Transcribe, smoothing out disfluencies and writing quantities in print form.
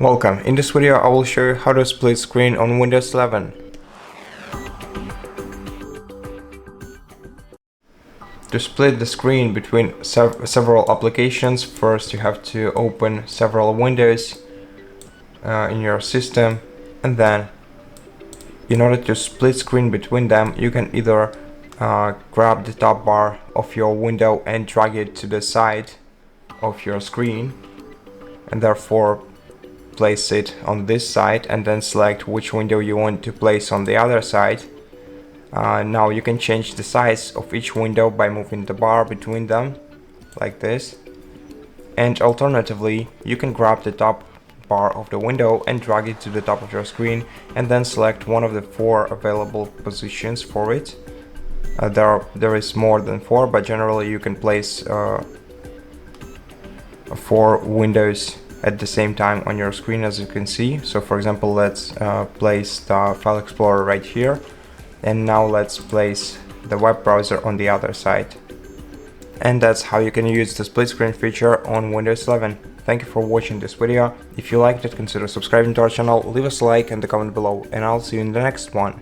Welcome. In this video I will show you how to split screen on Windows 11. To split the screen between several applications, first you have to open several windows in your system, and then in order to split screen between them, you can either grab the top bar of your window and drag it to the side of your screen, and therefore place it on this side, and then select which window you want to place on the other side. Now you can change the size of each window by moving the bar between them like this, and alternatively you can grab the top bar of the window and drag it to the top of your screen, and then select one of the 4 available positions for it. There is more than 4, but generally you can place 4 windows at the same time on your screen, as you can see. So for example, let's place the File Explorer right here, and now let's place the web browser on the other side. And that's how you can use the split screen feature on Windows 11. Thank you for watching this video. If you liked it, consider subscribing to our channel, leave us a like and a comment below, and I'll see you in the next one.